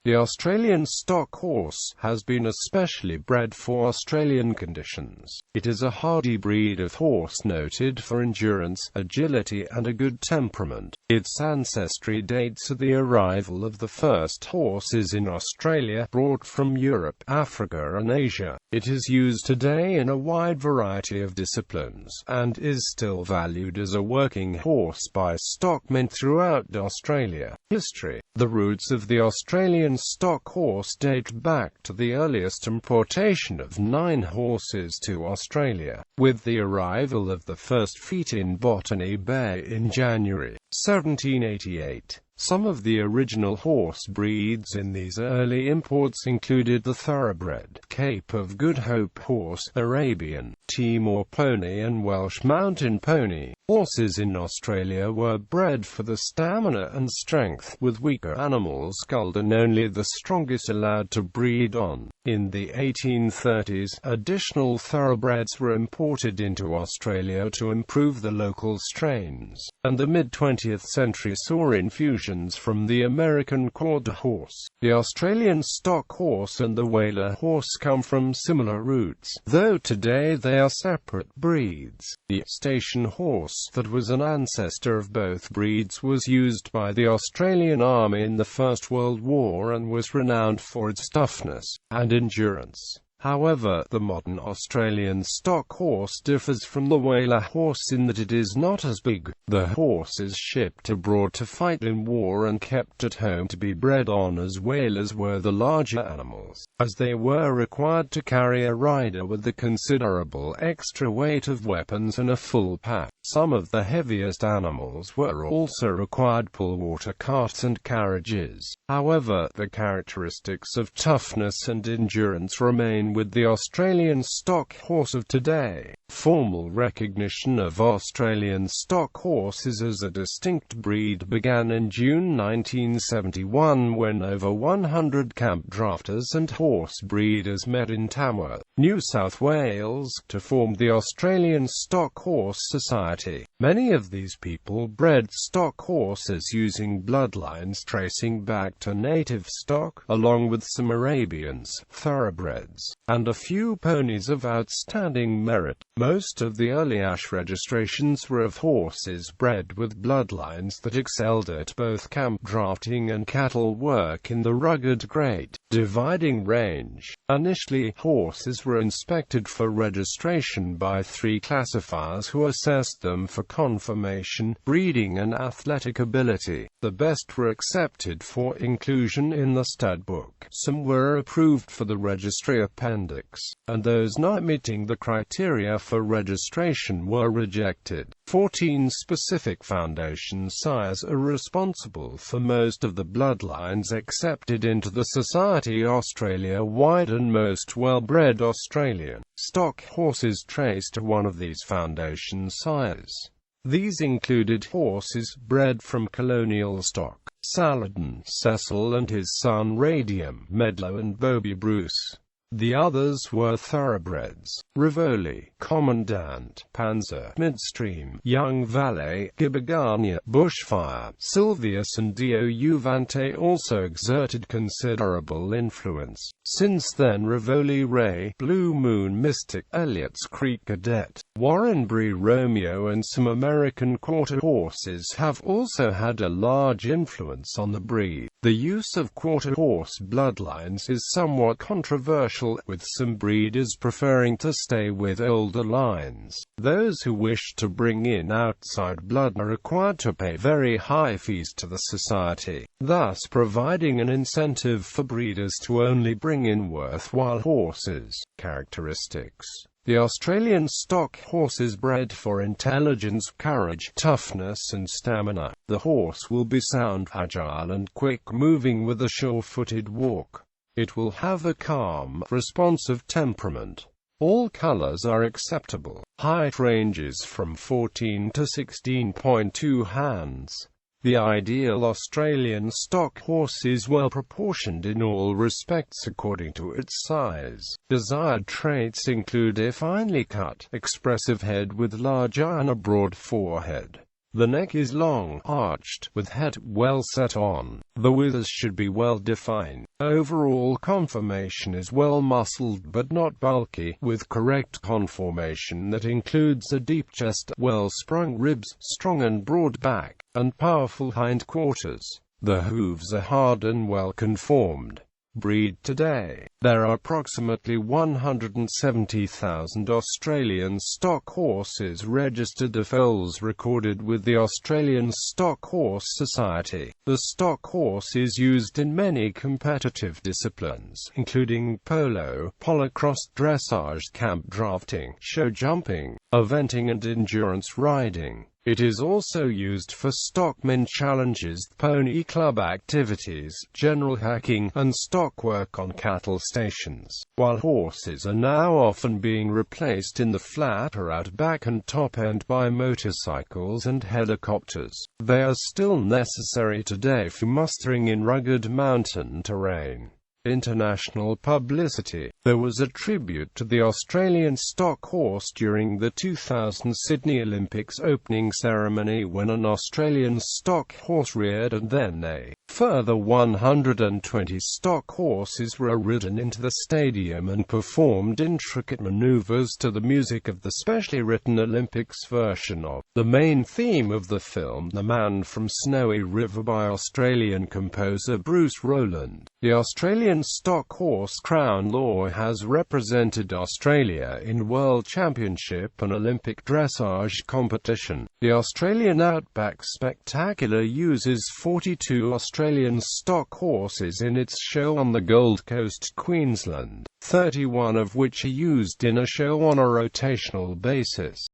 The Australian stock horse has been especially bred for Australian conditions. It is a hardy breed of horse noted for endurance, agility and a good temperament. Its ancestry dates to the arrival of the first horses in Australia, brought from Europe, Africa and Asia. It is used today in a wide variety of disciplines, and is still valued as a working horse by stockmen throughout Australia. History. The roots of the Australian stock horse date back to the earliest importation of 9 horses to Australia, with the arrival of the first feet in Botany Bay in January 1788. Some of the original horse breeds in these early imports included the thoroughbred, Cape of Good Hope horse, Arabian, Timor pony and Welsh mountain pony. Horses in Australia were bred for the stamina and strength, with weaker animals culled and only the strongest allowed to breed on. In the 1830s, additional thoroughbreds were imported into Australia to improve the local strains, and the mid-20th century saw infusions from the American quarter horse. The Australian stock horse and the Whaler horse come from similar roots, though today they are separate breeds. The station horse, that was an ancestor of both breeds, was used by the Australian Army in the First World War and was renowned for its toughness and endurance. However, the modern Australian stock horse differs from the Whaler horse in that it is not as big. The horse is shipped abroad to fight in war and kept at home to be bred on, as Whalers were the larger animals, as they were required to carry a rider with the considerable extra weight of weapons and a full pack. Some of the heaviest animals were also required pull-water carts and carriages. However, the characteristics of toughness and endurance remain with the Australian stock horse of today. Formal recognition of Australian stock horses as a distinct breed began in June 1971, when over 100 camp drafters and horse breeders met in Tamworth, New South Wales, to form the Australian Stock Horse Society. Many of these people bred stock horses using bloodlines tracing back to native stock, along with some Arabians, thoroughbreds, and a few ponies of outstanding merit. Most of the early ASH registrations were of horses bred with bloodlines that excelled at both camp drafting and cattle work in the rugged Great Dividing Range. Initially, horses were inspected for registration by 3 classifiers who assessed them for conformation, breeding and athletic ability. The best were accepted for inclusion in the stud book. Some were approved for the registry appendix, and those not meeting the criteria for registration were rejected. 14 specific foundation sires are responsible for most of the bloodlines accepted into the Society Australia-wide, and most well-bred Australian stock horses traced to one of these foundation sires. These included horses bred from colonial stock: Saladin, Cecil and his son Radium, Medlow and Bobby Bruce. The others were thoroughbreds: Rivoli, Commandant, Panzer, Midstream, Young Valet, Gibagania, Bushfire, Silvius and Dou Vante also exerted considerable influence. Since then, Rivoli Ray, Blue Moon Mystic, Elliot's Creek Cadet, Warrenbury Romeo and some American quarter horses have also had a large influence on the breed. The use of quarter horse bloodlines is somewhat controversial, with some breeders preferring to stay with older lines. Those who wish to bring in outside blood are required to pay very high fees to the society, thus providing an incentive for breeders to only bring in worthwhile horses. Characteristics: the Australian stock horse is bred for intelligence, courage, toughness and stamina. The horse will be sound, agile and quick-moving with a sure-footed walk. It will have a calm, responsive temperament. All colors are acceptable. Height ranges from 14 to 16.2 hands. The ideal Australian stock horse is well proportioned in all respects according to its size. Desired traits include a finely cut, expressive head with large eye and a broad forehead. The neck is long, arched, with head well set on. The withers should be well defined. Overall conformation is well muscled but not bulky, with correct conformation that includes a deep chest, well-sprung ribs, strong and broad back, and powerful hindquarters. The hooves are hard and well conformed. Breed today. There are approximately 170,000 Australian stock horses registered of foals recorded with the Australian Stock Horse Society. The stock horse is used in many competitive disciplines, including polo, polocross, dressage, camp drafting, show jumping, eventing and endurance riding. It is also used for stockmen challenges, pony club activities, general hacking, and stock work on cattle stations. While horses are now often being replaced in the flat or outback and top end by motorcycles and helicopters, they are still necessary today for mustering in rugged mountain terrain. International publicity. There was a tribute to the Australian stock horse during the 2000 Sydney Olympics opening ceremony when an Australian stock horse reared, and then a further 120 stock horses were ridden into the stadium and performed intricate maneuvers to the music of the specially written Olympics version of the main theme of the film, The Man from Snowy River, by Australian composer Bruce Rowland. The Australian stock horse Crown Law has represented Australia in World Championship and Olympic dressage competition. The Australian Outback Spectacular uses 42 Australian stock horses in its show on the Gold Coast, Queensland, 31 of which are used in a show on a rotational basis.